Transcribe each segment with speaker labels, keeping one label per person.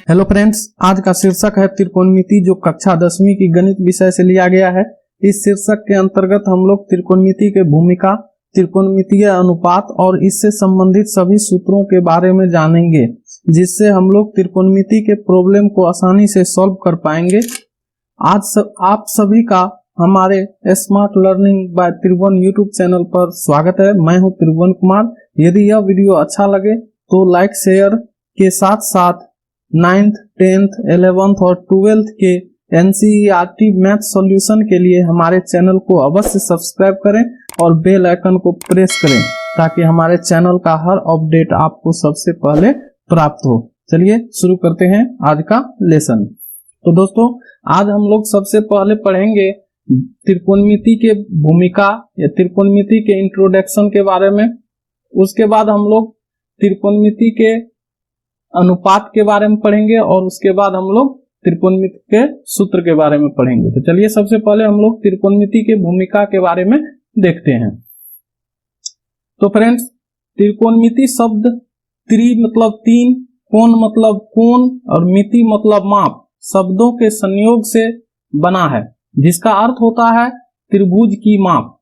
Speaker 1: Hello friends, आज का शीर्षक है त्रिकोणमिति, जो कक्षा 10वीं की गणित विषय से लिया गया है। इस शीर्षक के अंतर्गत हम लोग त्रिकोणमिति के भूमिका, त्रिकोणमितीय अनुपात और इससे संबंधित सभी सूत्रों के बारे में जानेंगे, जिससे हम लोग त्रिकोणमिति के प्रॉब्लम को आसानी से सॉल्व कर पाएंगे। आज आप सभी का हमारे smart learning by Tribhuvan YouTube channel पर स्वागत है। मैं हूं त्रिभुवन कुमार। यदि यह वीडियो अच्छा लगे तो लाइक शेयर के साथ साथ 9th, 10th, 11th और 12th के NCERT मैथ सॉल्यूशन के लिए हमारे चैनल को अवश्य सब्सक्राइब करें और बेल आइकन को प्रेस करें, ताकि हमारे चैनल का हर अपडेट आपको सबसे पहले प्राप्त हो। चलिए शुरू करते हैं आज का लेसन। तो दोस्तों, आज हम लोग सबसे पहले पढ़ेंगे त्रिकोणमिति के भूमिका या त्रिकोणमिति के इंट्रोडक्शन के बारे में। उसके बाद हम लोग त्रिकोणमिति के अनुपात के बारे में पढ़ेंगे और उसके बाद हम लोग त्रिकोणमिति के सूत्र के बारे में पढ़ेंगे। तो चलिए सबसे पहले हम लोग त्रिकोणमिति के भूमिका के बारे में देखते हैं। तो फ्रेंड्स, त्रिकोणमिति शब्द त्रि मतलब तीन, कोण मतलब कोण और मिति मतलब माप शब्दों के संयोग से बना है, जिसका अर्थ होता है त्रिभुज की माप।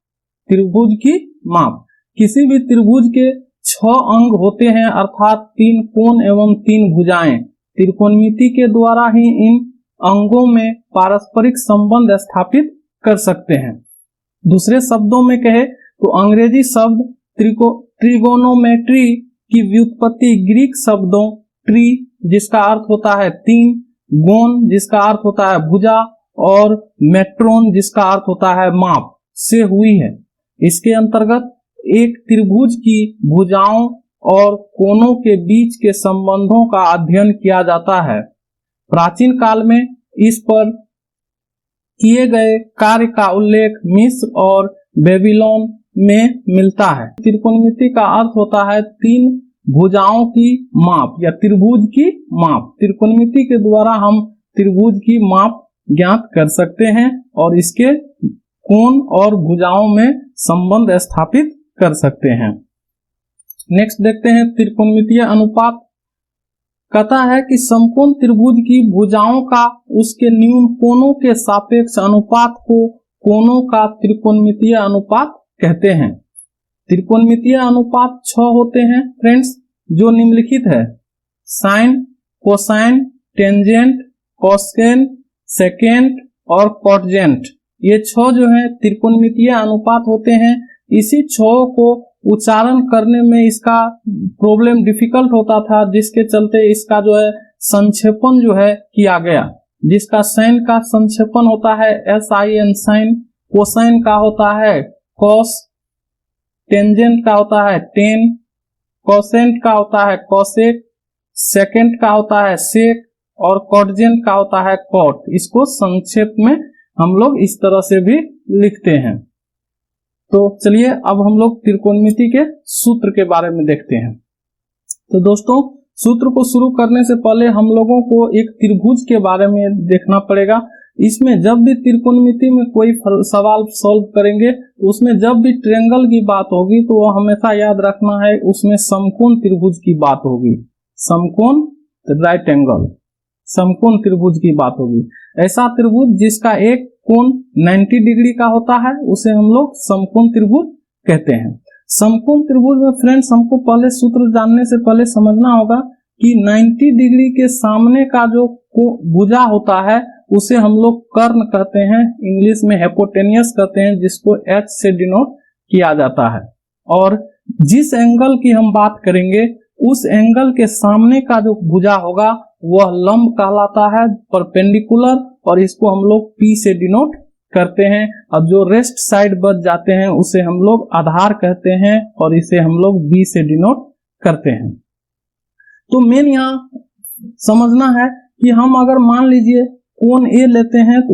Speaker 1: त्रिभुज की माप। किसी भी त्रिभुज के 6 अंग होते हैं, अर्थात 3 कोण एवं 3 भुजाएं। त्रिकोणमिति के द्वारा ही इन अंगों में पारस्परिक संबंध स्थापित कर सकते हैं। दूसरे शब्दों में कहे तो अंग्रेजी शब्द ट्रिगोनोमेट्री की व्युत्पत्ति ग्रीक शब्दों ट्री, जिसका अर्थ होता है 3, गोन जिसका अर्थ होता है भुजा और मेट्रोन जिसका अर्थ होता है माप से हुई है। इसके अंतर्गत एक त्रिभुज की भुजाओं और कोणों के बीच के संबंधों का अध्ययन किया जाता है। प्राचीन काल में इस पर किए गए कार्य का उल्लेख मिस्र और बेबीलोन में मिलता है। त्रिकोणमिति का अर्थ होता है 3 भुजाओं की माप या त्रिभुज की माप। त्रिकोणमिति के द्वारा हम त्रिभुज की माप ज्ञात कर सकते हैं और इसके कोण और भुजाओं में संबंध स्थापित कर सकते हैं। नेक्स्ट देखते हैं त्रिकोणमितीय अनुपात। कहता है कि समकोण त्रिभुज की भुजाओं का उसके न्यून कोणों के सापेक्ष अनुपात को कोणों का त्रिकोणमितीय अनुपात कहते हैं। त्रिकोणमितीय अनुपात 6 होते हैं फ्रेंड्स, जो निम्नलिखित है: sine, cosine, tangent, cosecant, secant और कॉटजेंट। ये 6 जो है त्रिकोणमितीय अनुपात होते हैं। इसी 6 को उच्चारण करने में इसका प्रॉब्लम डिफिकल्ट होता था, जिसके चलते इसका जो है संक्षेपण जो है किया गया। जिसका साइन का संक्षेपण होता है SIN साइन, कोसाइन का होता है कॉस, टेंजेंट का होता है टेन, कोसेंट का होता है कोसेक, सेकेंट का होता है सेक और कॉटजेंट का होता है कॉट। इसको संक्षेप में हम लोग इस तरह से भी लिखते हैं। तो चलिए अब हम लोग त्रिकोणमिति के सूत्र के बारे में देखते हैं। तो दोस्तों, सूत्र को शुरू करने से पहले हम लोगों को एक त्रिभुज के बारे में देखना पड़ेगा। इसमें जब भी त्रिकोणमिति में कोई सवाल सॉल्व करेंगे तो उसमें जब भी ट्रायंगल की बात होगी तो वह हमेशा याद रखना है, उसमें समकोण त्रिभुज की बात होगी। समकोण राइट एंगल, समकोण त्रिभुज की बात होगी। ऐसा त्रिभुज जिसका एक कोण 90 डिग्री का होता है उसे हम लोग समकोण त्रिभुज कहते हैं। समकोण त्रिभुज में फ्रेंड्स हमको पहले सूत्र जानने से पहले समझना होगा कि 90 डिग्री के सामने का जो भुजा होता है उसे हम लोग कर्ण कहते हैं, इंग्लिश में हाइपोटेनियस कहते हैं, जिसको H से डिनोट किया जाता है। और जिस एंगल की हम बात करेंगे उस एंगल के सामने का जो भुजा होगा वह लंब कहलाता है, परपेंडिकुलर, और इसको हम लोग P से डिनोट करते हैं। अब जो रेस्ट साइड बच जाते हैं उसे हम लोग आधार कहते हैं और इसे हम लोग B से डिनोट करते हैं। तो मेन यहाँ समझना है कि हम अगर मान लीजिए कोण A लेते हैं तो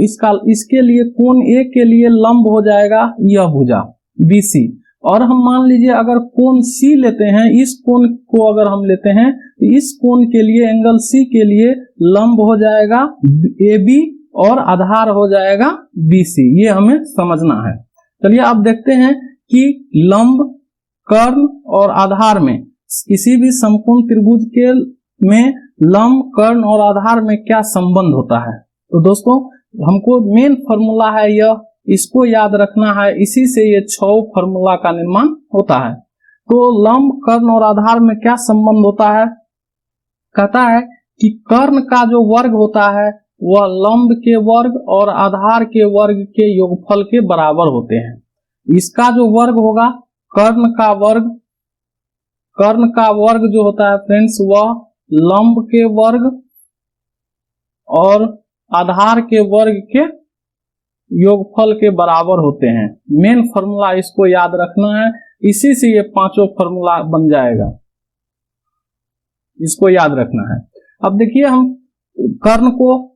Speaker 1: इसके लिए कोण A के लिए लंब हो जाएगा यह भुजा BC, और हम मान लीजिए अगर कोण C लेते हैं, इस कोण को अगर हम लेते हैं तो इस कोण के लिए एंगल C के लिए लंब हो जाएगा AB और आधार हो जाएगा BC। ये हमें समझना है। चलिए अब देखते हैं कि लंब, कर्ण और आधार में किसी भी समकोण त्रिभुज के में लंब, कर्ण और आधार में क्या संबंध होता है। तो दोस्तों हमको मेन फॉर्मूला है यह, इसको याद रखना है, इसी से ये 6 फॉर्मूला का निर्माण होता है। तो लंब, कर्ण और आधार में क्या संबंध होता है, कहता है कि कर्ण का जो वर्ग होता है वह लंब के वर्ग और आधार के वर्ग के योगफल के बराबर होते हैं। इसका जो वर्ग होगा कर्ण का वर्ग जो होता है फ्रेंड्स वह लंब के वर्ग और आधार के वर्ग के योगफल के बराबर होते हैं। मेन फॉर्मूला इसको याद रखना है, इसी से ये 5 फॉर्मूला बन जाएगा, इसको याद रखना है। अब देखिए हम कर्ण को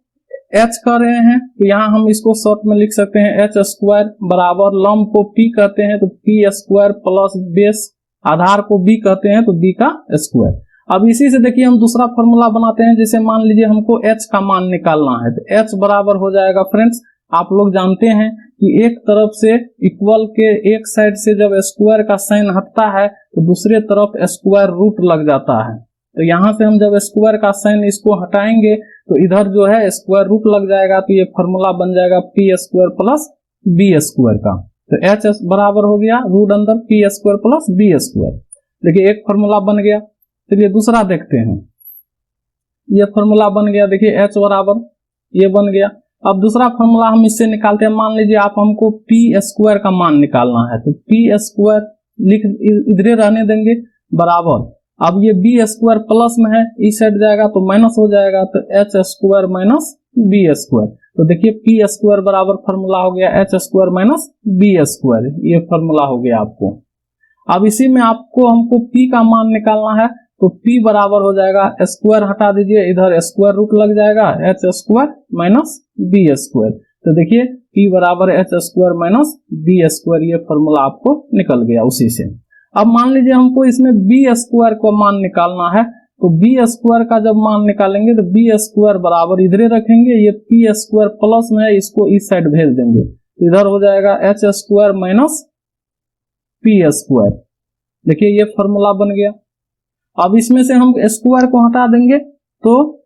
Speaker 1: h कर रहे हैं तो यहाँ हम इसको शॉर्ट में लिख सकते हैं h स्क्वायर बराबर लंब को p कहते हैं तो p स्क्वायर प्लस बेस, आधार को b कहते हैं तो b का स्क्वायर। अब इसी से देखिए हम दूसरा फॉर्मूला बनाते हैं, जैसे मान लीजिए हमको h का मान निकालना है तो h बराबर हो जाएगा फ्रेंड्स, आप लोग जानते हैं कि एक तरफ से इक्वल के एक साइड से जब स्क्वायर का साइन हटता है तो दूसरे तरफ स्क्वायर रूट लग जाता है। तो यहाँ से हम जब स्क्वायर का साइन इसको हटाएंगे तो इधर जो है स्क्वायर रूट लग जाएगा, तो ये फॉर्मूला बन जाएगा p square plus b square का। तो h बराबर हो गया रूट अंदर p square plus b square. देखिए एक फॉर्मूला बन गया। चलिए दूसरा देखते हैं, ये फॉर्मूला बन गया, देखिए h बराबर ये बन गया। अब दूसरा फॉर्मूला हम इससे निकालते हैं, मान लीजिए आप हमको p स्क्वायर का मान निकालना है तो p स्क्वायर लिख इधर रहने देंगे बराबर, अब ये b स्क्वायर प्लस में है, इस साइड जाएगा तो माइनस हो जाएगा, तो h square minus b square. तो देखिए p स्क्वायर बराबर फॉर्मूला हो गया h square minus b square, ये फॉर्मूला हो गया आपको। अब इसी में आपको हमको p का मान निकालना है तो p बराबर हो जाएगा, स्क्वायर हटा दीजिए, इधर स्क्वायर रूट लग जाएगा, h square minus b square. तो देखिए p बराबर h square minus b square, ये फॉर्मूला आपको निकल गया उसी से। अब मान लीजिए हमको इसमें b स्क्वायर को मान निकालना है तो b स्क्वायर का जब मान निकालेंगे तो b स्क्वायर बराबर इधर रखेंगे, ये p स्क्वायर प्लस में है इसको इस साइड भेज देंगे, इधर हो जाएगा h square minus p square. देखिए ये फॉर्मूला बन गया। अब इसमें से हम स्क्वायर को हटा देंगे तो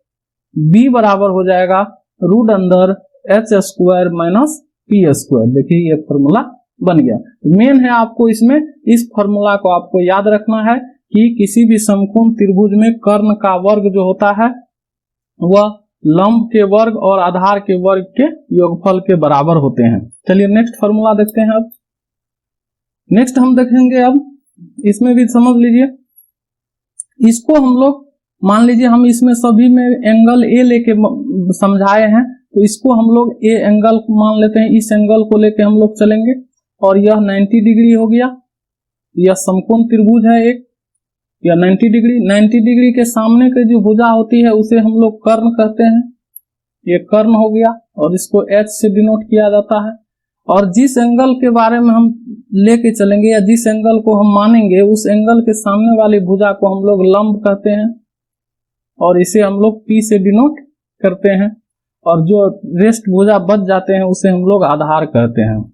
Speaker 1: b बराबर हो जाएगा रूट अंदर h square minus p square. देखिए ये फॉर्मूला बन गया। मेन है आपको इसमें इस फॉर्मूला को आपको याद रखना है कि किसी भी समकोण त्रिभुज में कर्ण का वर्ग जो होता है वह लंब के वर्ग और आधार के वर्ग के योगफल के बराबर होते हैं। चलिए नेक्स्ट फॉर्मूला देखते हैं। अब नेक्स्ट हम देखेंगे, अब इसमें भी समझ लीजिए, इसको हम लोग मान लीजिए हम इसमें सभी में एंगल ए लेके समझाए हैं तो इसको हम लोग ए एंगल मान लेते हैं, इस एंगल को लेके हम लोग चलेंगे और यह 90 डिग्री हो गया, यह समकोण त्रिभुज है एक, यह 90 डिग्री। 90 डिग्री के सामने की जो भुजा होती है उसे हम लोग कर्ण कहते हैं, ये कर्ण हो गया और इसको h से डिनोट किया जाता है। और जिस एंगल के बारे में हम लेके चलेंगे या जिस एंगल को हम मानेंगे उस एंगल के सामने वाली भुजा को हम लोग लंब कहते हैं और इसे हम लोग p से डिनोट करते हैं, और जो रेस्ट भुजा बच जाते हैं उसे हम लोग आधार कहते हैं,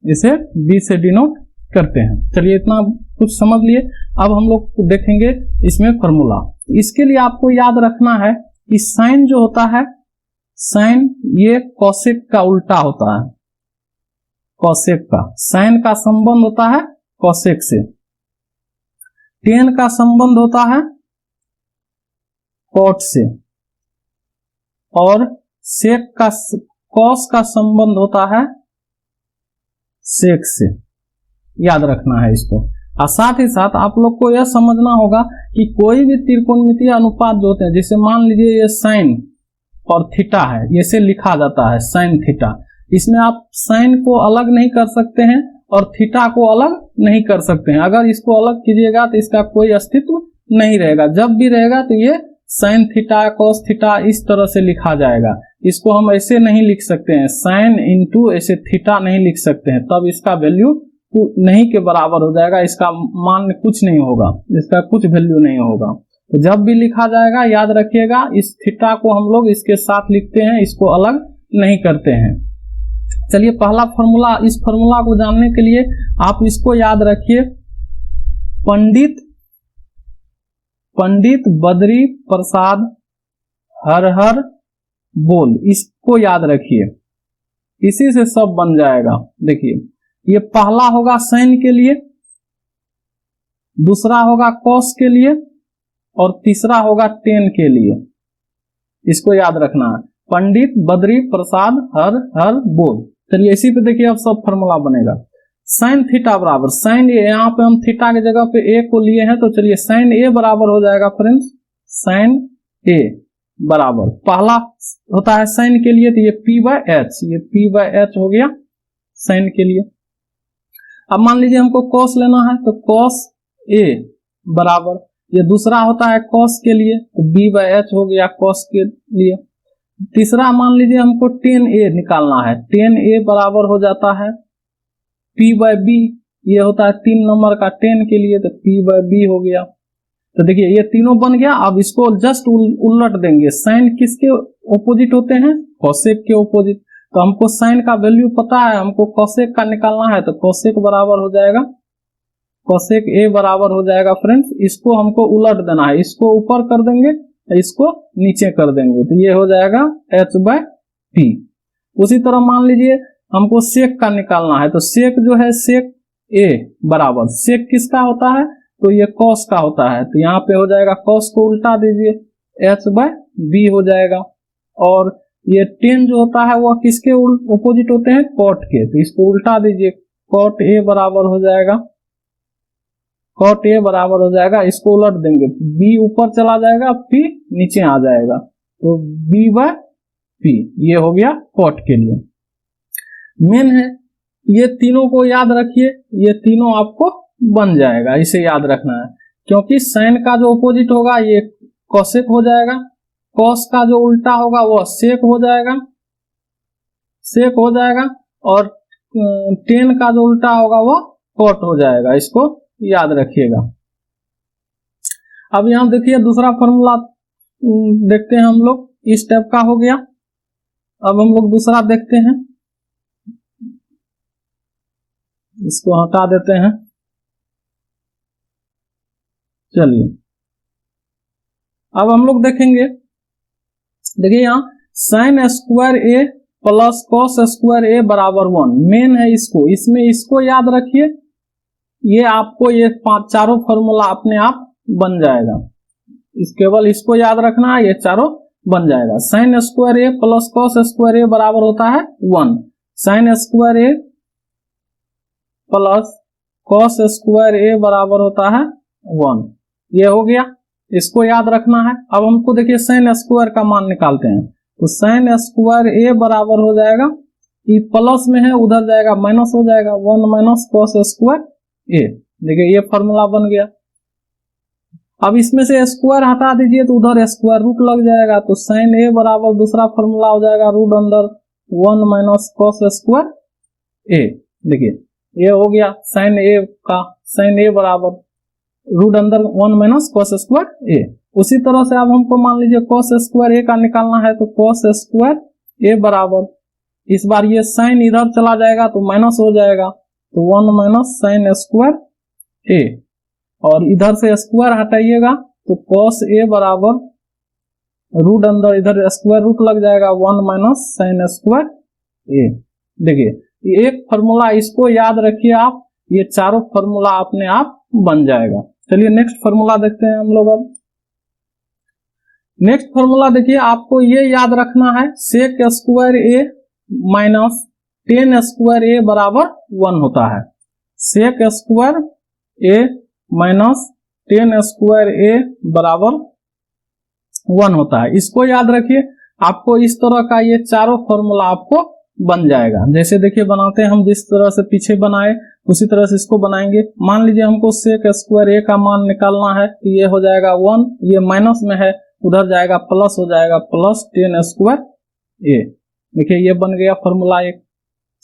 Speaker 1: इसे b से डिनोट करते हैं। चलिए इतना कुछ समझ लिए। अब हम लोग देखेंगे इसमें फॉर्मूला। इसके लिए आपको याद रखना है कि साइन जो होता है, साइन ये कोसेक का उल्टा होता है, कोसेक का, साइन का संबंध होता है कोसेक से, टेन का संबंध होता है कॉट से, और सेक का कॉस का संबंध होता है सेक से। याद रखना है इसको। और साथ ही साथ आप लोग को यह समझना होगा कि कोई भी त्रिकोणमितीय अनुपात जो होते हैं, जैसे मान लीजिए ये साइन और थीटा है, इसे लिखा जाता है साइन थीटा, इसमें आप साइन को अलग नहीं कर सकते हैं और थीटा को अलग नहीं कर सकते हैं। अगर इसको अलग कीजिएगा तो इसका कोई अस्तित्व नहीं रहेगा, जब भी रहेगा तो ये साइन थीटा कॉस थीटा इस तरह से लिखा जाएगा। इसको हम ऐसे नहीं लिख सकते हैं, साइन इंटू ऐसे थीटा नहीं लिख सकते हैं, तब इसका वैल्यू नहीं के बराबर हो जाएगा, इसका मान कुछ नहीं होगा, इसका कुछ वैल्यू नहीं होगा। तो जब भी लिखा जाएगा याद रखिएगा इस थीटा को हम लोग इसके साथ लिखते हैं, इसको अलग नहीं करते हैं। चलिए पहला फॉर्मूला, इस फॉर्मूला को जानने के लिए आप इसको याद रखिए, पंडित बद्री प्रसाद हर हर बोल, इसको याद रखिए, इसी से सब बन जाएगा। देखिए ये पहला होगा साइन के लिए, दूसरा होगा कॉस के लिए, और तीसरा होगा टेन के लिए। इसको याद रखना है, पंडित बद्री प्रसाद हर हर बोल। चलिए इसी पे देखिए अब सब फॉर्मूला बनेगा। साइन थीटा बराबर साइन ए, यहाँ पे हम थीटा की जगह पे ए को लिए हैं, तो चलिए साइन ए बराबर हो जाएगा फ्रेंड्स, साइन ए बराबर पहला होता है साइन के लिए, तो ये पी बाय एच, ये पी बाय एच हो गया साइन के लिए। अब मान लीजिए हमको कॉस लेना है, तो कॉस ए बराबर, ये दूसरा होता है कॉस के लिए, तो बी बाय एच हो गया कॉस के लिए। तीसरा मान लीजिए हमको टेन ए निकालना है, टेन ए बराबर हो जाता है पी बाय बी, ये होता है 3 नंबर का टेन के लिए, तो पी बाय बी हो गया। तो देखिए ये तीनों बन गया। अब इसको जस्ट उलट देंगे, साइन किसके ऑपोजिट होते हैं, कोसेक के ऑपोजिट। तो हमको साइन का वैल्यू पता है, हमको कोसेक का निकालना है, तो कोसेक बराबर हो जाएगा, कोसेक ए बराबर हो जाएगा फ्रेंड्स, इसको हमको उलट देना है, इसको ऊपर कर देंगे, इसको नीचे कर देंगे, तो ये हो जाएगा एच बाय पी। उसी तरह मान लीजिए हमको सेक का निकालना है, तो सेक जो है सेक ए बराबर, सेक किसका होता है, तो ये कॉस का होता है, तो यहाँ पे हो जाएगा कॉस को उल्टा दीजिए, एच बाय बी हो जाएगा। और ये टेन जो होता है वह किसके ऑपोजिट होते हैं, कॉट के, तो इसको उल्टा दीजिए, कॉट ए बराबर हो जाएगा, कॉट ए बराबर हो जाएगा, इसको उलट देंगे, बी ऊपर चला जाएगा, पी नीचे आ जाएगा, तो बी बाय पी, ये हो गया कॉट के लिए। मेन है, ये तीनों को याद रखिए, ये तीनों आपको बन जाएगा, इसे याद रखना है, क्योंकि साइन का जो ऑपोजिट होगा ये कोसेक हो जाएगा, कॉस का जो उल्टा होगा वह सेक हो जाएगा, सेक हो जाएगा, और टेन का जो उल्टा होगा वह कॉट हो जाएगा, इसको याद रखिएगा। अब यहां देखिए दूसरा फॉर्मूला देखते हैं हम लोग, इस टाइप का हो गया। अब हम लोग दूसरा देखते हैं, इसको हटा देते हैं। चलिए अब हम लोग देखेंगे, देखिए यहाँ साइन स्क्वायर ए प्लस कॉस स्क्वायर ए बराबर 1, मेन है इसको, इसमें इसको याद रखिए, ये आपको ये चारों फॉर्मूला अपने आप बन जाएगा, इस केवल इसको याद रखना है, ये चारों बन जाएगा। साइन स्क्वायर ए प्लस कॉस स्क्वायर ए बराबर होता है 1, साइन स्क्वायर ए प्लस कॉस स्क्वायर ए बराबर होता है 1, ये हो गया, इसको याद रखना है। अब हमको देखिए साइन स्क्वायर का मान निकालते हैं, तो साइन स्क्वायर ए बराबर हो जाएगा, ये प्लस में है उधर जाएगा माइनस हो जाएगा, 1 माइनस कॉस स्क्वायर ए, देखिए ये फॉर्मूला बन गया। अब इसमें से स्क्वायर हटा दीजिए तो उधर स्क्वायर रूट लग जाएगा, तो साइन ए बराबर दूसरा फॉर्मूला हो जाएगा root under 1 minus cos square A, देखिए ये हो गया साइन ए का, साइन ए बराबर रूट अंदर 1 माइनस कॉस स्क्वायर ए। उसी तरह से अब हमको मान लीजिए कॉस स्क्वायर ए का निकालना है, तो कॉस स्क्वायर ए बराबर, इस बार ये साइन इधर चला जाएगा तो माइनस हो जाएगा, तो 1 माइनस साइन स्क्वायर ए, और इधर से स्क्वायर हटाइएगा तो कॉस ए बराबर रूट अंदर इधर स्क्वायर रूट लग जाएगा 1 माइनस साइन स्क्वायर ए। देखिए एक फॉर्मूला इसको याद रखिए आप, ये चारों फॉर्मूला अपने आप बन जाएगा। चलिए नेक्स्ट फॉर्मूला देखते हैं हम लोग। अब नेक्स्ट फॉर्मूला देखिए, आपको ये याद रखना है, सेक स्क्वायर ए माइनस टेन स्क्वायर ए बराबर 1 होता है, सेक स्क्वायर ए माइनस टेन स्क्वायर ए बराबर 1 होता है, इसको याद रखिए। आपको इस तरह का ये चारों फॉर्मूला आपको बन जाएगा। जैसे देखिए बनाते हैं हम, जिस तरह से पीछे बनाए उसी तरह से इसको बनाएंगे। मान लीजिए हमको सेक स्क्वायर ए का मान निकालना है, तो ये हो जाएगा 1, ये माइनस में है उधर जाएगा प्लस हो जाएगा, प्लस टेन स्क्वायर ए। देखिए ये बन गया फॉर्मूला एक,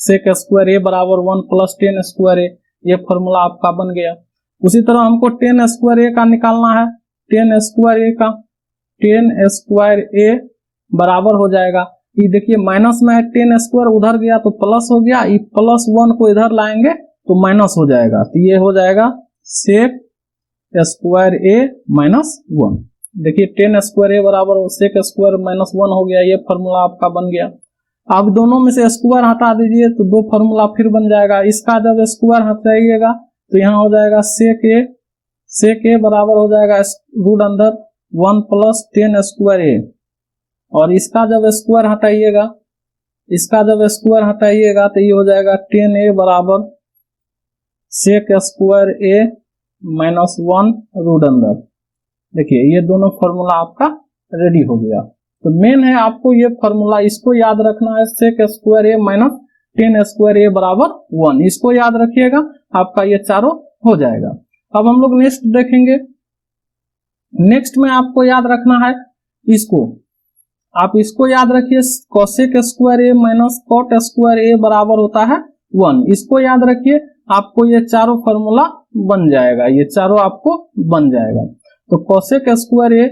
Speaker 1: सेक स्क्वायर ए बराबर 1 प्लस टेन स्क्वायर ए, ये फॉर्मूला आपका बन गया। उसी तरह हमको टेन स्क्वायर ए का निकालना है, टेन स्क्वायर ए का, टेन स्क्वायर ए बराबर हो जाएगा, ये देखिए माइनस में है, टेन स्क्वायर उधर गया तो प्लस हो गया, ये प्लस 1 को इधर लाएंगे तो माइनस हो जाएगा, तो ये हो जाएगा सेक स्क्वायर ए माइनस 1। देखिए 10 स्क्वायर ए बराबर सेक स्क्वायर माइनस 1 हो गया, ये फॉर्मूला आपका बन गया। अब दोनों में से स्क्वायर हटा दीजिए तो दो फॉर्मूला फिर बन जाएगा। इसका जब स्क्वायर हटाइएगा तो यहाँ हो जाएगा सेक ए बराबर हो जाएगा रूट अंदर 1 प्लस 10 स्क्वायर ए, और इसका जब स्क्वायर हटाइएगा तो ये हो जाएगा 10 ए बराबर सेक स्क्वायर ए माइनस 1 रूट अंदर। देखिए ये दोनों फॉर्मूला आपका रेडी हो गया। तो मेन है आपको ये फॉर्मूला, इसको याद रखना है, सेक स्क्वायर ए माइनस 10 स्क्वायर ए बराबर 1, इसको याद रखिएगा, आपका ये चारों हो जाएगा। अब हम लोग नेक्स्ट देखेंगे। नेक्स्ट में आपको याद रखना है इसको, आप इसको याद रखिए, कोसेक स्क्वायर ए माइनस कॉट स्क्वायर ए बराबर होता है 1, इसको याद रखिए, आपको ये चारों फॉर्मूला बन जाएगा, ये चारों आपको बन जाएगा। तो कोसेक स्क्वायर ए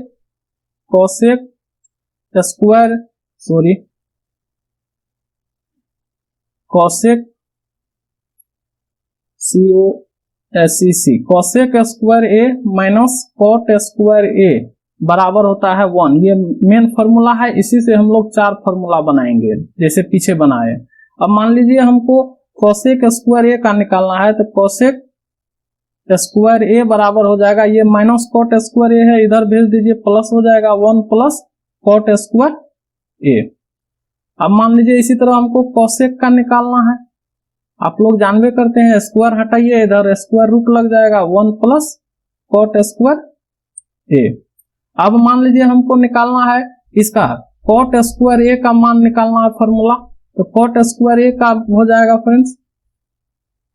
Speaker 1: माइनस कॉट स्क्वायर ए बराबर होता है 1, ये मेन फॉर्मूला है, इसी से हम लोग चार फॉर्मूला बनाएंगे जैसे पीछे बनाए। अब मान लीजिए हमको कोसेक स्क्वायर ए का निकालना है, तो कोसेक स्क्वायर ए बराबर हो जाएगा, ये माइनस कॉट स्क्वायर ए है, इधर भेज दीजिए, प्लस हो जाएगा 1 प्लस कॉट स्क्वायर ए। अब मान लीजिए इसी तरह हमको कोसेक का निकालना है, आप लोग जानबे करते हैं, स्क्वायर हटाइए, इधर स्क्वायर रूट लग जाएगा 1 प्लस कॉट स्क्वायर ए। अब मान लीजिए हमको निकालना है इसका कॉट स्क्वायर ए का मान निकालना है फॉर्मूला, तो कॉट स्क्वायर ए का हो जाएगा फ्रेंड्स,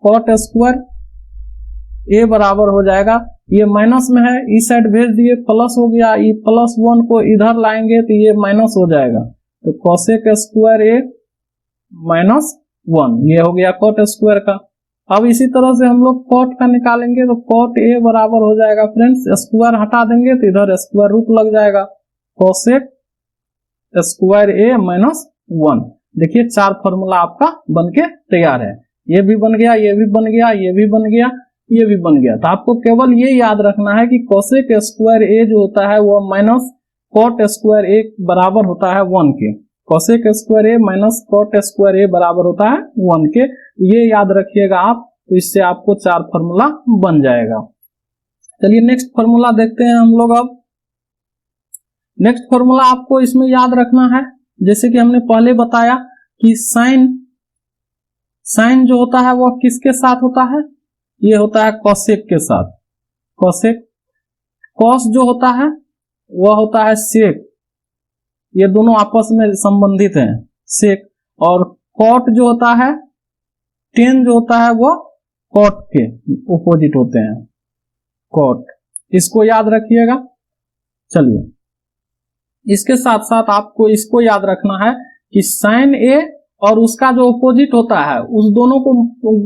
Speaker 1: कॉट स्क्वायर ए बराबर हो जाएगा, ये माइनस में है, इस साइड भेज दिए, प्लस हो गया, ये प्लस 1 को इधर लाएंगे तो ये माइनस हो जाएगा, तो कोसेक स्क्वायर ए माइनस 1, ये हो गया कॉट स्क्वायर का। अब इसी तरह से हम लोग कॉट का निकालेंगे, तो कॉट ए बराबर हो जाएगा फ्रेंड्स, स्क्वायर हटा देंगे तो इधर स्क्वायर रूट लग जाएगा, कोसेक स्क्वायर ए माइनस 1। देखिए चार फॉर्मूला आपका बनके तैयार है, ये भी बन गया, ये भी बन गया, ये भी बन गया, ये भी बन गया। तो आपको केवल ये याद रखना है कि कोसेक स्क्वायर ए जो होता है वो माइनस कॉट स्क्वायर ए बराबर होता है 1 के, कोसेक स्क्वायर ए माइनस कॉट स्क्वायर ए बराबर होता है 1 के, ये याद रखिएगा आप, तो इससे आपको चार फॉर्मूला बन जाएगा। चलिए नेक्स्ट फॉर्मूला देखते हैं हम लोग। अब नेक्स्ट फॉर्मूला आपको इसमें याद रखना है, जैसे कि हमने पहले बताया कि साइन जो होता है वो किसके साथ होता है, ये होता है कोसेक के साथ, कोसेक। कॉस जो होता है वह होता है सेक, ये दोनों आपस में संबंधित हैं, सेक। और कॉट जो होता है, टेन जो होता है वो कॉट के अपोजिट होते हैं, कॉट, इसको याद रखिएगा। चलिए इसके साथ साथ आपको इसको याद रखना है कि साइन ए और उसका जो अपोजिट होता है उस दोनों को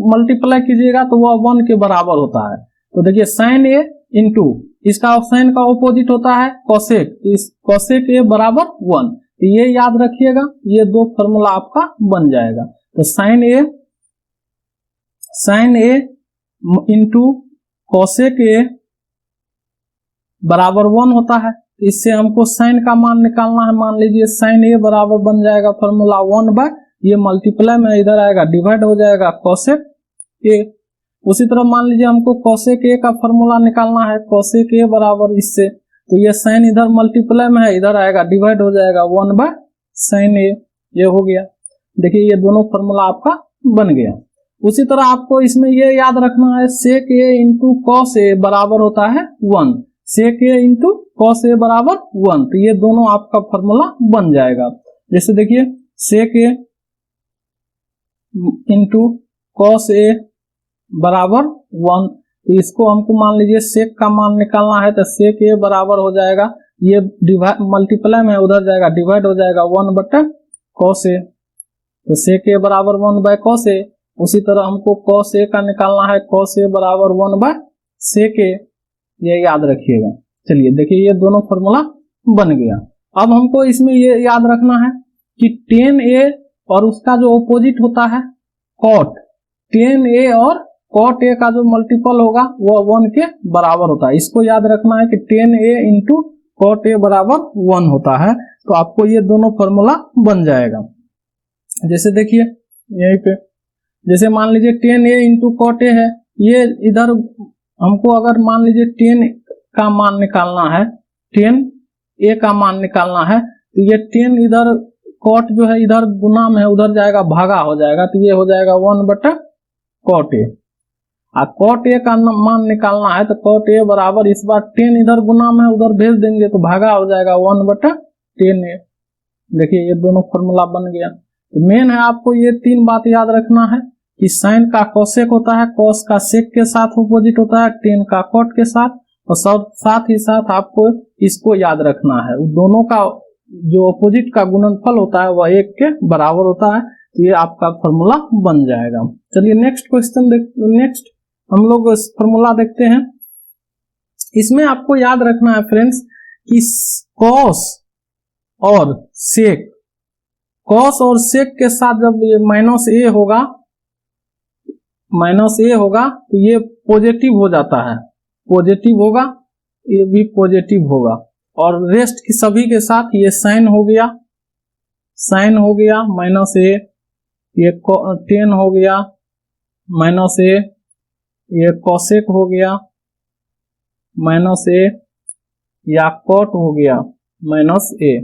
Speaker 1: मल्टीप्लाई कीजिएगा तो वह 1 के बराबर होता है। तो देखिए साइन ए इंटू इसका साइन का अपोजिट होता है कोसेक, इस कोसेक ए बराबर 1, तो ये याद रखिएगा, ये दो फॉर्मूला आपका बन जाएगा। तो sine a into cosec a बराबर 1 होता है, इससे हमको साइन का मान निकालना है। मान लीजिए साइन ए बराबर बन जाएगा फॉर्मूला 1 बाय, ये मल्टीप्लाई में इधर आएगा, डिवाइड हो जाएगा कोसेक ए। उसी तरह मान लीजिए हमको कोसेक ए का फॉर्मूला निकालना है, कोसेक ए बराबर इससे, तो ये साइन इधर मल्टीप्लाई में है, इधर आएगा, डिवाइड हो जाएगा 1 बाय साइन ए, ये हो गया। देखिए ये दोनों फॉर्मूला आपका बन गया। उसी तरह आपको इसमें ये याद रखना है, सेक ए इंटू कॉस ए बराबर होता है 1, सेक ए इंटू कॉस ए बराबर 1, तो ये दोनों आपका फॉर्मूला बन जाएगा। जैसे देखिए सेक ए इंटू कॉस ए बराबर 1, तो इसको हमको मान लीजिए सेक का मान निकालना है, तो सेक ए बराबर हो जाएगा, ये डिवाइड मल्टीप्लाई में उधर जाएगा, डिवाइड हो जाएगा 1 बटा कॉस ए, तो सेक ए बराबर 1 बाय कॉस ए। उसी तरह हमको कॉस ए का निकालना है, कॉस ए बराबर 1 बाय सेक ए, ये याद रखिएगा। चलिए देखिए ये दोनों फॉर्मूला बन गया। अब हमको इसमें ये याद रखना है कि टेन ए और उसका जो अपोजिट होता है कॉट, टेन ए और कॉट ए का जो मल्टीपल होगा वो 1 के बराबर होता है। इसको याद रखना है कि tan a into cot a बराबर 1 होता है। तो आपको ये दोनों फॉर्मूला बन जाएगा। जैसे देखिए यहीं पे, जैसे मान लीजिए tan a into cot a है, ये इधर हमको अगर मान लीजिए tan का मान निकालना है, tan a का मान निकालना है, तो ये tan इधर कॉट जो है इधर गुना में है, उधर जाएगा भागा हो जाएगा, तो ये हो जाएगा 1 बटा कॉट ए। कॉट ए का मान निकालना है तो कॉट ए बराबर इस बार tan इधर गुना में है, उधर भेज देंगे तो भागा हो जाएगा 1 बटा tan ए। देखिए ये दोनों फॉर्मूला बन गया। तो मेन है आपको ये 3 बात याद रखना है कि साइन का कोसेक होता है, कॉस का सेक के साथ अपोजिट होता है, tan का कॉट के साथ, और साथ ही साथ आपको इसको याद रखना है, दोनों का जो अपोजिट का गुणनफल होता है वह 1 के बराबर होता है। तो ये आपका फॉर्मूला बन जाएगा। चलिए नेक्स्ट क्वेश्चन नेक्स्ट हम लोग फॉर्मूला देखते हैं। इसमें आपको याद रखना है फ्रेंड्स कि कॉस और सेक, कॉस और सेक के साथ जब ये माइनस ए होगा तो ये पॉजिटिव हो जाता है, पॉजिटिव होगा, ये भी पॉजिटिव होगा। और रेस्ट की सभी के साथ ये साइन हो गया, साइन हो गया माइनस ए, ये tan हो गया माइनस ए, ये कॉसेक हो गया माइनस ए, या कॉट हो गया माइनस ए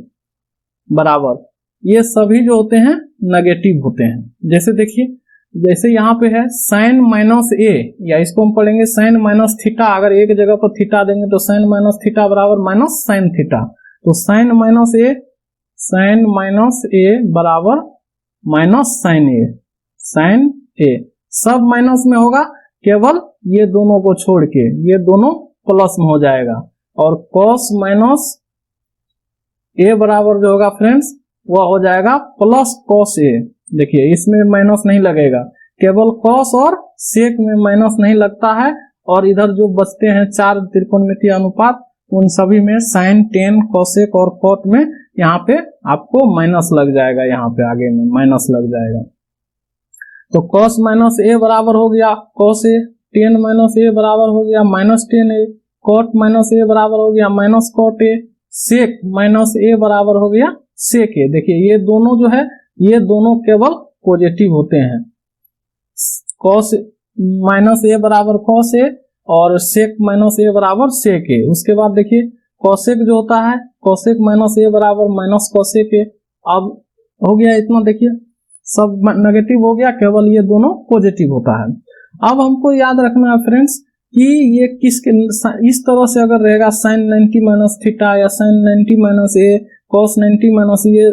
Speaker 1: बराबर, ये सभी जो होते हैं नेगेटिव होते हैं। जैसे देखिए, जैसे यहाँ पे है साइन माइनस ए, या इसको हम पढ़ेंगे साइन माइनस थीटा, अगर एक जगह पर थीटा देंगे तो साइन माइनस थीटा बराबर माइनस साइन थीटा, तो साइन माइनस ए बराबर माइनस साइन ए, साइन ए सब माइनस में होगा, केवल ये दोनों को छोड़ के ये दोनों प्लस में हो जाएगा। और कॉस माइनस ए बराबर जो होगा फ्रेंड्स वह हो जाएगा प्लस कॉस ए। देखिए इसमें माइनस नहीं लगेगा, केवल कॉस और सेक में माइनस नहीं लगता है, और इधर जो बचते हैं 4 त्रिकोणमितीय अनुपात उन सभी में साइन, tan, कोसेक और कॉट में यहाँ पे आपको माइनस लग जाएगा, यहाँ पे आगे में माइनस लग जाएगा। तो कॉस माइनस ए बराबर हो गया cos A, tan minus A बराबर हो गया minus tan A, cot minus A बराबर हो गया minus cot A, sec minus A बराबर हो गया सेक ए। देखिए ये दोनों जो है ये दोनों केवल पॉजिटिव होते हैं, कॉस माइनस ए बराबर कॉस ए और सेक माइनस ए बराबर सेक ए। उसके बाद देखिए कॉसेक जो होता है कॉसेक माइनस ए बराबर माइनस कॉसेक ए। अब हो गया इतना, देखिए सब नेगेटिव हो गया, केवल ये दोनों पॉजिटिव होता है। अब हमको याद रखना है फ्रेंड्स कि ये किसके, इस तरह से अगर रहेगा साइन 90 माइनस थीटा या साइन 90 माइनस ए, कॉस 90 माइनस ए,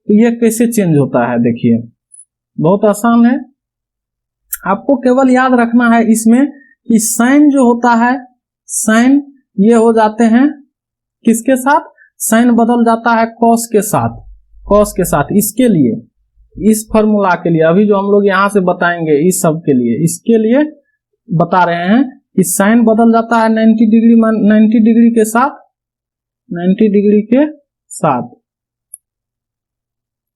Speaker 1: तो ये कैसे चेंज होता है। देखिए बहुत आसान है, आपको केवल याद रखना है इसमें कि साइन जो होता है, साइन ये हो जाते हैं किसके साथ, साइन बदल जाता है कॉस के साथ, कॉस के साथ। इसके लिए, इस फॉर्मूला के लिए, अभी जो हम लोग यहां से बताएंगे इस सब के लिए, इसके लिए बता रहे हैं कि साइन बदल जाता है 90 डिग्री के साथ, 90 डिग्री के साथ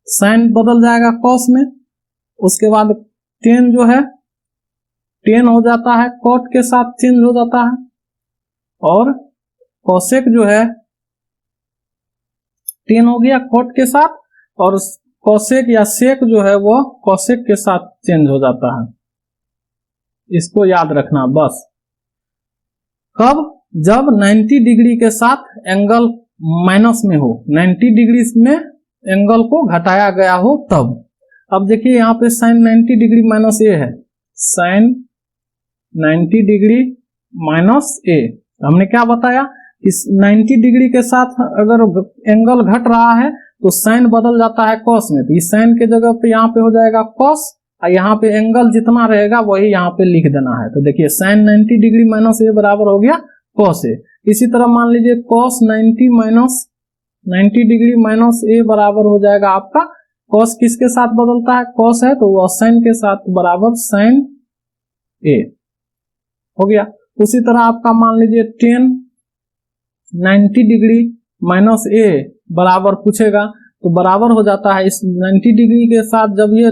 Speaker 1: साइन बदल जाएगा कॉस में। उसके बाद tan जो है tan हो जाता है कॉट के साथ चेंज हो जाता है, और कोसेक जो है tan हो गया कॉट के साथ, और कोसेक या सेक जो है वो कोसेक के साथ चेंज हो जाता है। इसको याद रखना बस। कब, जब 90 डिग्री के साथ एंगल माइनस में हो, 90 डिग्री में एंगल को घटाया गया हो तब। अब देखिए यहाँ पे साइन 90 डिग्री माइनस ए है, साइन 90 डिग्री माइनस ए। हमने क्या बताया कि 90 डिग्री के साथ अगर एंगल घट रहा है तो साइन बदल जाता है कॉस में, तो इस साइन के जगह पे यहाँ पे हो जाएगा कॉस, और यहाँ पे एंगल जितना रहेगा वही यहाँ पे लिख देना है। तो देखिए साइन 90 डिग्री माइनस ए बराबर हो गया कॉस ए। इसी तरह मान लीजिए कॉस 90 डिग्री माइनस ए बराबर हो जाएगा आपका, कॉस किसके साथ बदलता है, कॉस है तो वह साइन के साथ बराबर साइन ए हो गया। उसी तरह आपका मान लीजिए tan 90 डिग्री माइनस ए बराबर पूछेगा तो बराबर हो जाता है इस 90 डिग्री के साथ, जब ये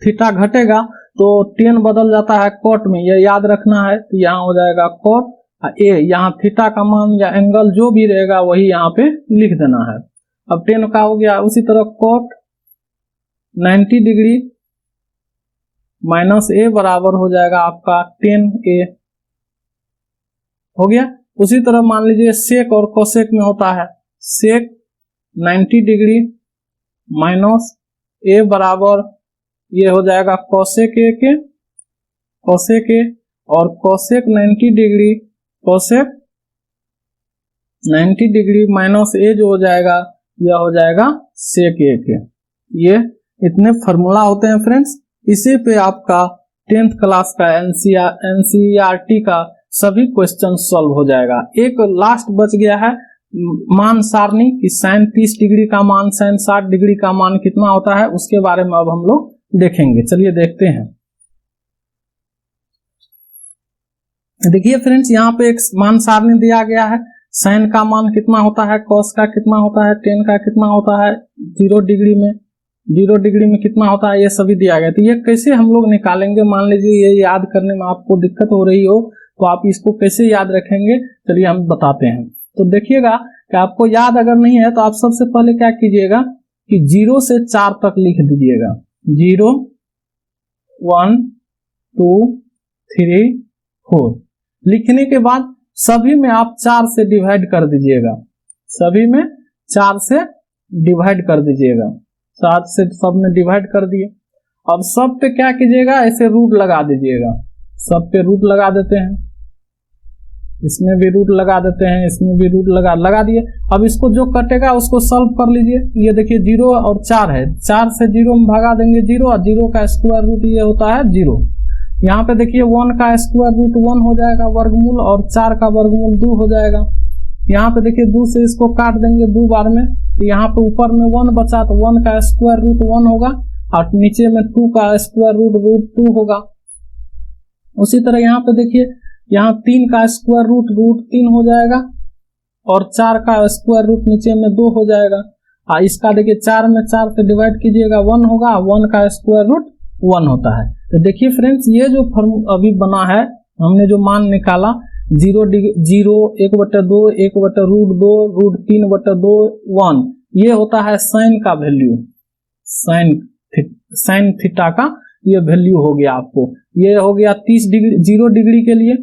Speaker 1: थीटा घटेगा तो टेन बदल जाता है कॉट में, ये याद रखना है। तो यहाँ हो जाएगा कॉट ए, यहाँ थीटा का मान या एंगल जो भी रहेगा वही यहाँ पे लिख देना है। अब 10 का हो गया। उसी तरह कॉट 90 डिग्री माइनस ए बराबर हो जाएगा आपका 10a हो गया। उसी तरह मान लीजिए सेक और कोसेक में होता है, सेक 90 डिग्री माइनस ए बराबर ये हो जाएगा कोसेक ए के, कोसेक ए, और cosec 90 degree, cosec 90 degree minus A जो हो जाएगा यह हो जाएगा सेक ए के। ये इतने फार्मूला होते हैं फ्रेंड्स। इसी पे आपका 10th क्लास का एनसीईआरटी का सभी क्वेश्चन सॉल्व हो जाएगा। एक लास्ट बच गया है मान सारणी कि साइन 30 डिग्री का मान, साइन 60 डिग्री का मान कितना होता है, उसके बारे में अब हम लोग देखेंगे। चलिए देखते हैं। देखिए फ्रेंड्स, यहाँ पे एक मान सारणी दिया गया है। साइन का मान कितना होता है, कॉस का कितना होता है, टेन का कितना होता है, 0 डिग्री में कितना होता है, ये सभी दिया गया। तो ये कैसे हम लोग निकालेंगे? मान लीजिए ये याद करने में आपको दिक्कत हो रही हो तो आप इसको कैसे याद रखेंगे, चलिए हम बताते हैं। तो देखिएगा कि आपको याद अगर नहीं है तो आप सबसे पहले क्या कीजिएगा कि 0 से 4 तक लिख दीजिएगा। 0 1 2 3 4 लिखने के बाद सभी में आप 4 से डिवाइड कर दीजिएगा, सभी में 4 से डिवाइड कर दीजिएगा। 7 से सब में डिवाइड कर दिए। अब सब पे क्या कीजिएगा, ऐसे रूट लगा दीजिएगा। सब पे रूट लगा देते हैं, इसमें भी रूट लगा देते हैं, इसमें भी रूट लगा दिए। अब इसको जो कटेगा उसको सॉल्व कर लीजिए। ये देखिए 0 और 4 है, 4 से 0 में भगा देंगे 0, और 0 का स्क्वायर रूट ये होता है 0। यहाँ पे देखिए 1 का स्क्वायर रूट 1 हो जाएगा वर्गमूल, और 4 का वर्गमूल 2 हो जाएगा। यहाँ पे देखिए 2 से इसको काट देंगे 2 बार में, तो यहाँ पे ऊपर में 1 बचा तो 1 का स्क्वायर रूट 1 होगा, और नीचे में 2 का स्क्वायर रूट 2 होगा। उसी तरह यहाँ पे देखिए यहाँ 3 का स्क्वायर रूट 3 हो जाएगा, और 4 का स्क्वायर रूट नीचे में 2 हो जाएगा। इसका देखिए 4 में 4 से डिवाइड कीजिएगा 1 होगा, 1 का स्क्वायर रूट 1 होता है। तो देखिए फ्रेंड्स, ये जो अभी बना है, हमने जो मान निकाला 0 1/2 1/√2 √3/2 1, ये होता है साइन का वैल्यू, साइन थीटा का ये वैल्यू हो गया आपको। ये हो गया 30 डिग्री 0 डिग्री के लिए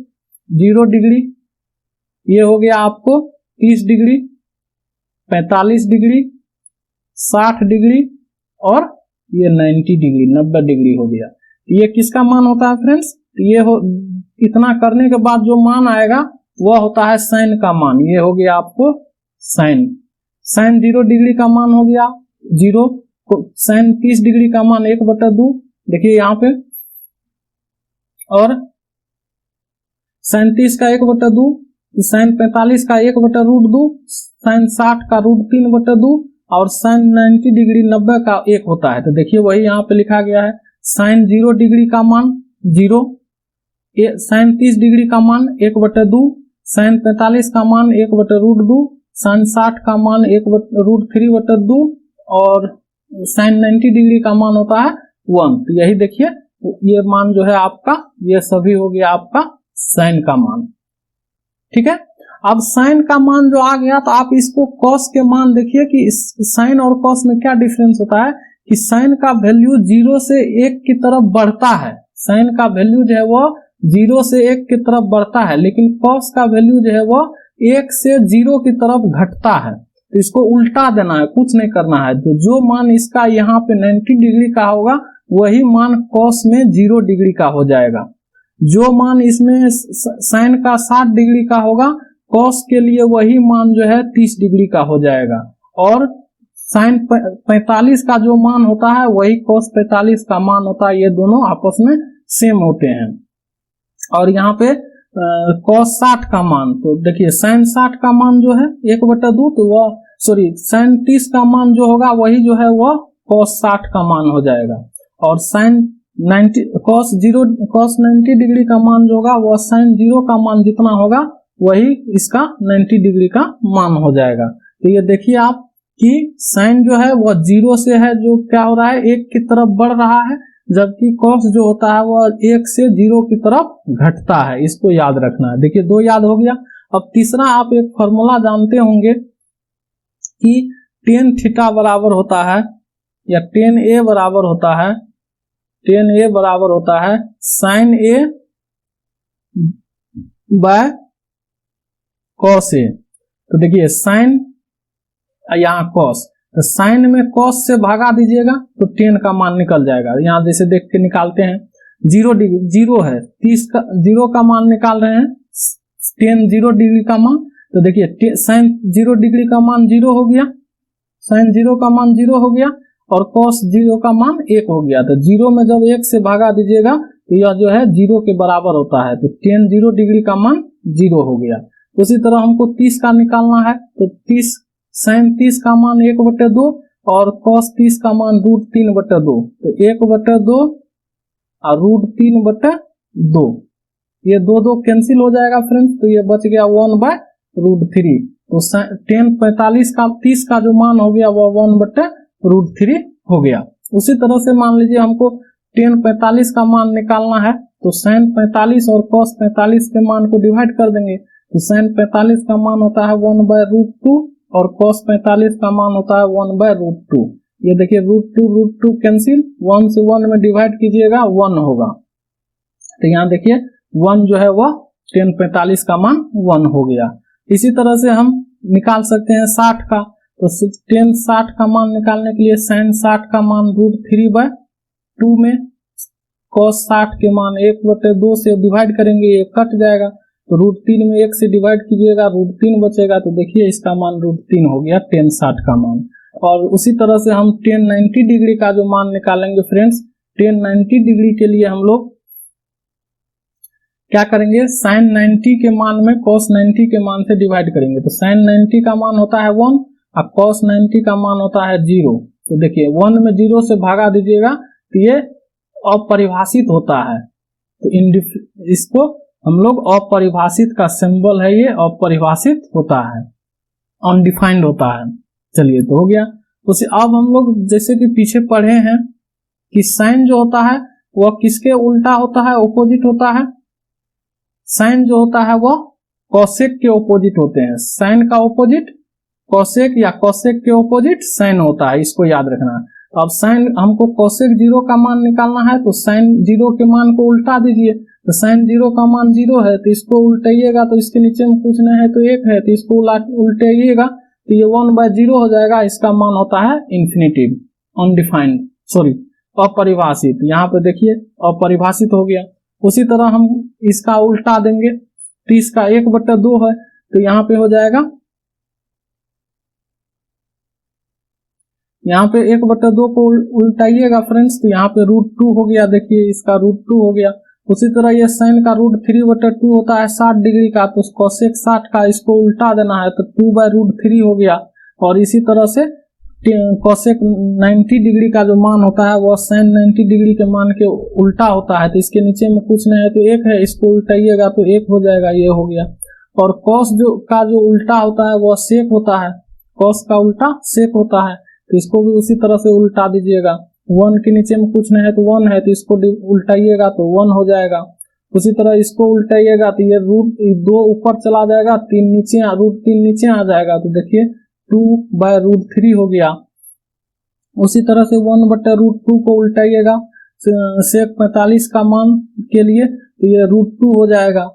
Speaker 1: 0 डिग्री, ये हो गया आपको 30 डिग्री, 45 डिग्री, 60 डिग्री, और ये 90 डिग्री 90 डिग्री हो गया। ये किसका मान होता है फ्रेंड्स? ये हो इतना करने के बाद जो मान आएगा वह होता है साइन का मान। ये हो गया आपको साइन 0 डिग्री का मान हो गया 0, साइन 30 डिग्री का मान 1/2, देखिए यहाँ पे, और साइन 30 का 1/2, साइन 45 का 1/√2, साइन 60 का √3/2, और साइन 90 डिग्री 90 का 1 होता है। तो देखिए वही यहाँ पे लिखा गया है। साइन 0 डिग्री का मान 0, साइन 30 डिग्री का मान 1/2, साइन 45 का मान 1/√2, साइन 60 का मान 1√3/2, और साइन 90 डिग्री का मान होता है 1। तो यही देखिए ये मान जो है आपका, ये सभी हो गया आपका साइन का मान। ठीक है, अब साइन का मान जो आ गया तो आप इसको कॉस के मान देखिए कि साइन और कॉस में क्या डिफरेंस होता है कि साइन का वैल्यू 0 से 1 की तरफ बढ़ता है। साइन का वैल्यू जो है वो 0 से 1 की तरफ बढ़ता है, लेकिन कॉस का वैल्यू जो है वो 1 से 0 की तरफ घटता है। तो इसको उल्टा देना है, कुछ नहीं करना है। तो जो मान इसका यहाँ पे 90 डिग्री का होगा वही मान कॉस में 0 डिग्री का हो जाएगा। जो मान इसमें साइन का 60 डिग्री का होगा कॉस के लिए वही मान जो है 30 डिग्री का हो जाएगा, और साइन 45 का जो मान होता है वही कॉस 45 का मान होता है। ये दोनों आपस में सेम होते हैं। और यहाँ पे कॉस 60 का मान, तो देखिए साइन 60 का मान जो है 1/2, तो वह साइन 30 का मान जो होगा वही जो है वह कॉस 60 का मान हो जाएगा, और साइन 90 कॉस 90 डिग्री का मान जो होगा वह साइन 0 का मान जितना होगा वही इसका 90 डिग्री का मान हो जाएगा। तो ये देखिए आप कि साइन जो है वह 0 से है, जो क्या हो रहा है 1 की तरफ बढ़ रहा है, जबकि कॉस जो होता है वह 1 से 0 की तरफ घटता है। इसको याद रखना है। देखिए 2 याद हो गया। अब तीसरा आप एक फॉर्मूला जानते होंगे कि टेन थीटा बराबर होता है या टेन ए बराबर होता है, टेन ए बराबर होता है sign A by cos A. तो देखिए साइन यहाँ कॉस, तो साइन में कॉस से भागा दीजिएगा तो टेन का मान निकल जाएगा। यहाँ जैसे देख के निकालते हैं, 0 डिग्री 0 है, 30 का 0 का मान निकाल रहे हैं, टेन 0 डिग्री का मान। तो देखिए साइन 0 डिग्री का मान 0 हो गया, साइन 0 का मान 0 हो गया और कॉस 0 का मान 1 हो गया। तो 0 में जब 1 से भागा दीजिएगा तो यह जो है 0 के बराबर होता है। तो टेन 0 डिग्री का मान 0 हो गया। उसी तरह हमको 30 का निकालना है। तो 30 साइन 30 का मान 1/2 और कॉस 30 का मान √3/2। तो 1/2 और √3/2, ये 2 कैंसिल हो जाएगा फ्रेंड्स। तो ये बच गया 1/√3। तो टेन 45 का 30 का जो मान हो गया वह 1/√3 हो गया। उसी तरह से मान लीजिए हमको टेन 45 का मान निकालना है। तो साइन 45 और कॉस 45 के मान को डिवाइड कर देंगे। तो साइन 45 का मान होता है 1/√2 और cos 45 का मान होता है 1/√2। ये देखिए √2 कैंसिल, 1 से 1 में डिवाइड कीजिएगा 1 होगा। तो यहाँ देखिए 1 जो है वह टेन 45 का मान 1 हो गया। इसी तरह से हम निकाल सकते हैं 60 का। तो टेन 60 का मान निकालने के लिए साइन 60 का मान √3/2 में cos 60 के मान 1/2 से डिवाइड करेंगे, ये कट जाएगा। तो √3 में 1 से डिवाइड कीजिएगा, √3 बचेगा। तो देखिए इसका मान √3 हो गया, टेन 60 का मान। और उसी तरह से हम टेन 90 डिग्री का जो मान निकालेंगे फ्रेंड्स, टेन 90 डिग्री के लिए हम लोग क्या करेंगे, साइन 90 के मान में cos 90 के मान से डिवाइड करेंगे। तो साइन 90 का मान होता है 1 और cos 90 का मान होता है 0। तो देखिए 1 में 0 से भागा दीजिएगा तो ये अपरिभाषित होता है। तो इसको हम लोग अपरिभाषित का सिंबल है, ये अपरिभाषित होता है, अनडिफाइंड होता है। चलिए तो हो गया। तो अब हम लोग जैसे कि पीछे पढ़े हैं कि साइन जो होता है वह किसके उल्टा होता है, ऑपोजिट होता है। साइन जो होता है वह कोसेक के ऑपोजिट होते हैं। साइन का ऑपोजिट कोसेक या कोसेक के ऑपोजिट साइन होता है, इसको याद रखना है। अब साइन हमको कोसेक 0 का मान निकालना है। तो साइन 0 के मान को उल्टा दीजिए। तो साइन 0 का मान 0 है तो इसको उल्टाइएगा तो इसके नीचे में कुछ नहीं है तो 1 है, तो इसको उल्टाइएगा तो ये 1/0 हो जाएगा। इसका मान होता है इंफिनिटिव, अनडिफाइंड, सॉरी अपरिभाषित। यहाँ पे देखिए अपरिभाषित हो गया। उसी तरह हम इसका उल्टा देंगे। 30 का 1/2 है तो यहाँ पे हो जाएगा, यहाँ पे 1/2 को उल्टाइएगा फ्रेंड्स तो यहाँ पे √2 हो गया। देखिए इसका √2 हो गया। उसी तरह ये साइन का √3/2 होता है 60 डिग्री का। तो कोसेक 60 का इसको उल्टा देना है तो 2/√3 हो गया। और इसी तरह से कोसेक 90 डिग्री का जो मान होता है वह साइन 90 डिग्री के मान के उल्टा होता है। तो इसके नीचे में कुछ नहीं है तो 1 है, इसको उल्टाइएगा तो 1 हो जाएगा, ये हो गया। और कॉस जो उल्टा होता है वह सेक होता है, कॉस का उल्टा सेक होता है। तो इसको भी उसी तरह से उल्टा दीजिएगा। 1 के नीचे में कुछ नहीं है तो 1 है तो इसको उल्टाइएगा तो 1 हो जाएगा। उसी तरह इसको उल्टाइएगा तो ये √2 ऊपर चला जाएगा, 3 नीचे, √3 नीचे आ जाएगा। तो देखिए 2/√3 हो गया। उसी तरह से 1/√2 को उल्टाइएगा सेक 45 का मान के लिए तो ये √2 हो जाएगा।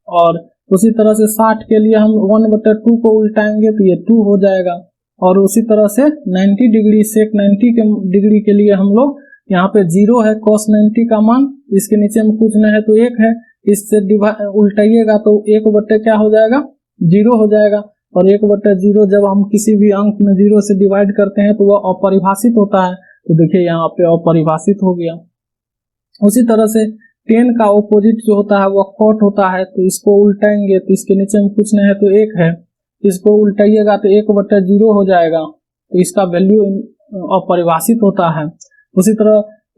Speaker 1: और उसी तरह से 60 के लिए हम 1/2 को उल्टाएंगे तो ये 2 हो जाएगा। और उसी तरह से 90 डिग्री सेक 90 डिग्री के लिए हम लोग यहाँ पे 0 है cos 90 का मान, इसके नीचे में कुछ नहीं है तो 1 है, इससे उल्टाइएगा तो 1 क्या हो जाएगा, 0 हो जाएगा। और 1/0 जब हम किसी भी अंक में 0 से डिवाइड करते हैं तो वह अपरिभाषित होता है। तो देखिए यहाँ पे अपरिभाषित हो गया। उसी तरह से 10 का ऑपोजिट जो होता है वह कॉट होता है। तो इसको उल्टाएंगे तो इसके नीचे में कुछ नहीं है तो 1 है, इसको उल्टाइएगा तो 1/0 हो जाएगा। तो इसका वैल्यू अपरिभाषित होता है। उसी तरह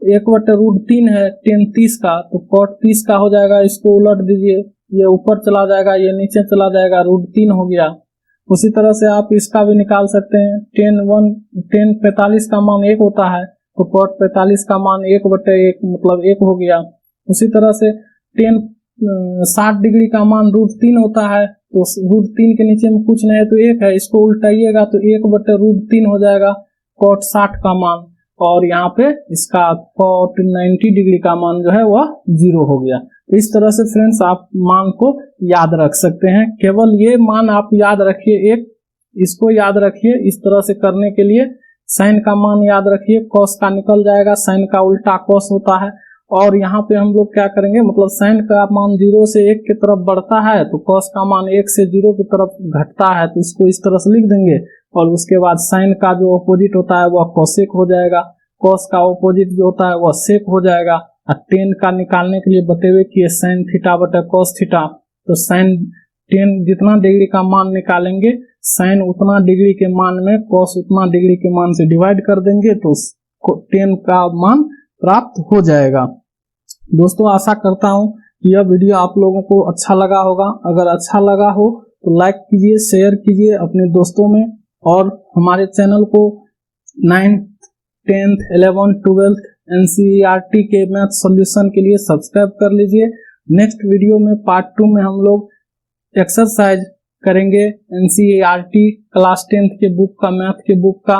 Speaker 1: 1/√3 है 10 30 का, तो कॉट 30 का हो जाएगा। इसको उलट दीजिए, ये ऊपर चला जाएगा, ये नीचे चला जाएगा, √3 हो गया। उसी तरह से आप इसका भी निकाल सकते हैं। 10 45 का मान 1 होता है तो cot 45 का मान 1/1 मतलब 1 हो गया। उसी तरह से 60 डिग्री का मान √3 होता है, तो √3 के नीचे में कुछ नहीं है तो 1 है, इसको उल्टाइएगा तो 1/√3 हो जाएगा cot 60 का मान, और यहाँ पे इसका cot 90 डिग्री का मान जो है वह 0 हो गया। तो इस तरह से फ्रेंड्स आप मान को याद रख सकते हैं। केवल ये मान आप याद रखिए, एक इसको याद रखिए। इस तरह से करने के लिए साइन का मान याद रखिए, कॉस का निकल जाएगा, साइन का उल्टा कॉस होता है। और यहाँ पे हम लोग क्या करेंगे, मतलब साइन का मान 0 से 1 की तरफ बढ़ता है तो कॉस का मान 1 से 0 की तरफ घटता है, तो इसको इस तरह से लिख देंगे। और उसके बाद साइन का जो ऑपोजिट होता है वह कोसेक हो जाएगा, कॉस का ऑपोजिट जो होता है वह सेक हो जाएगा। और टेन का निकालने के लिए बतेवे कि साइन थीटा बटा कॉस थीटा, तो साइन 10 जितना डिग्री का मान निकालेंगे साइन उतना डिग्री के मान में कॉस उतना डिग्री के मान से डिवाइड कर देंगे तो 10 का मान प्राप्त हो जाएगा। दोस्तों आशा करता हूं कि यह वीडियो आप लोगों को अच्छा लगा होगा। अगर अच्छा लगा हो तो लाइक कीजिए, शेयर कीजिए अपने दोस्तों में, और हमारे चैनल को 9th, 10th, 11th, 12th NCERT के मैथ सॉल्यूशन के लिए सब्सक्राइब कर लीजिए। नेक्स्ट वीडियो में पार्ट 2 में हम लोग एक्सरसाइज करेंगे NCERT क्लास 10th के बुक का, मैथ के बुक का,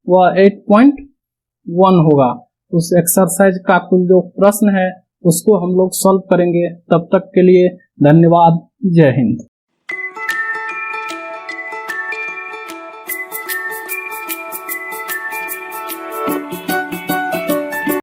Speaker 1: वह 8.1 होगा। उस एक्सरसाइज का कुल जो प्रश्न है उसको हम लोग सॉल्व करेंगे। तब तक के लिए धन्यवाद। जय हिंद।